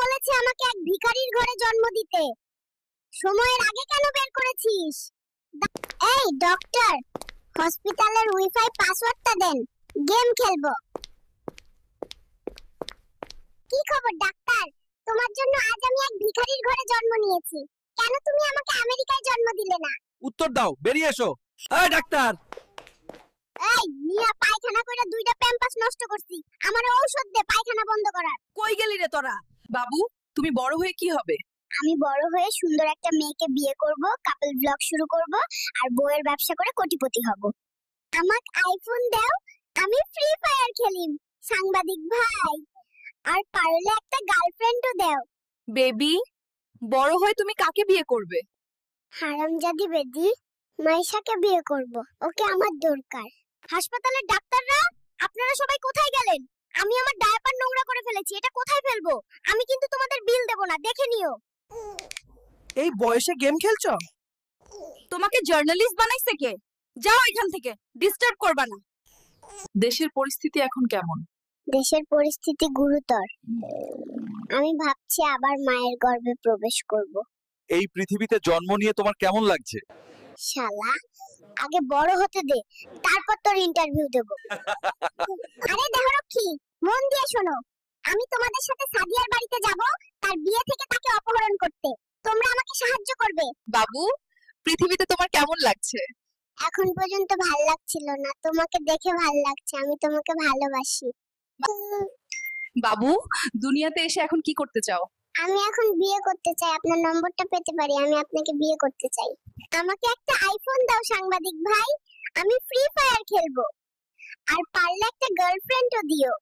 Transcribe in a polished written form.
বলেছে আমাকে এক ভিখারির ঘরে জন্ম দিতে। সময়ের আগে কেন বের করেছিস? এই ডক্টর, হসপিটালের ওয়াইফাই পাসওয়ার্ডটা দেন, গেম খেলবো। কি খবর ডাক্তার? তোমার জন্য আজ আমি এক ভিখারির ঘরে জন্ম নিয়েছি। কেন তুমি আমাকে আমেরিকায় জন্ম দিলে না? উত্তর দাও, বেরিয়ে এসো। এই ডাক্তার! এই মিয়া, পায়খানা কইরা দুইটা প্যাম্পাস নষ্ট করছি। আমারে ঔষধ দে পায়খানা বন্ধ করার। কই গেলি রে তোরা? বাবু, তুমি বড় হয়ে কি হবে? আমি বড় হয়ে সুন্দর একটা মেয়েকে বিয়ে করব, কাপল ব্লগ শুরু করব আর বইয়ের ব্যবসা করে কোটিপতি হব। আমাক আইফোন দাও, আমি ফ্রি ফায়ার খেলিম। সাংবাদিক ভাই, আর পারলে একটা গার্লফ্রেন্ডও দাও। বেবি, বড় হয়ে তুমি কাকে বিয়ে করবে? হারামজাদি বেদি, মাইশাকে বিয়ে করব। ওকে আমার দরকার। হাসপাতালের ডাক্তাররা, আপনারা সবাই কোথায় গেলেন? আমি আমার ডায়াপার নোংরা করে ফেলেছি, এটা কোথায় ফেলবো? আমি কিন্তু তোমাদের বিল দেব না, দেখে নিও। এই বয়সে গেম খেলছো? তোমাকে জার্নালিস্ট বানাইছে কে? যাও এখান থেকে, ডিস্টার্ব করবা না। দেশের পরিস্থিতি এখন কেমন? দেশের পরিস্থিতি গুরুতর। আমি ভাবছি আবার মায়ের গর্ভে প্রবেশ করব। এই পৃথিবীতে জন্ম নিয়ে তোমার কেমন লাগছে? শালা, আগে বড় হতে দে, তারপর তোর ইন্টারভিউ দেব। আরে দেহরক্ষী, মন দিয়ে শোনো। আমি তোমাদের সাথে সাদিয়ার বাড়িতে যাব, তার বিয়ে থেকে তাকে অপহরণ করতে। তোমরা আমাকে সাহায্য করবে। বাবু, পৃথিবীতে তোমার কেমন লাগছে? এখন পর্যন্ত ভাল লাগছিল না, তোমাকে দেখে ভাল লাগছে। আমি তোমাকে ভালোবাসি। বাবু, দুনিয়াতে এসে এখন কি করতে চাও? আমি এখন বিয়ে করতে চাই। আপনার নম্বরটা পেতে পারি? আমি আপনাকে বিয়ে করতে চাই। আমাকে একটা আইফোন দাও সাংবাদিক ভাই, আমি ফ্রি ফায়ার খেলবো। আর পারলে একটা গার্লফ্রেন্ডও দিও।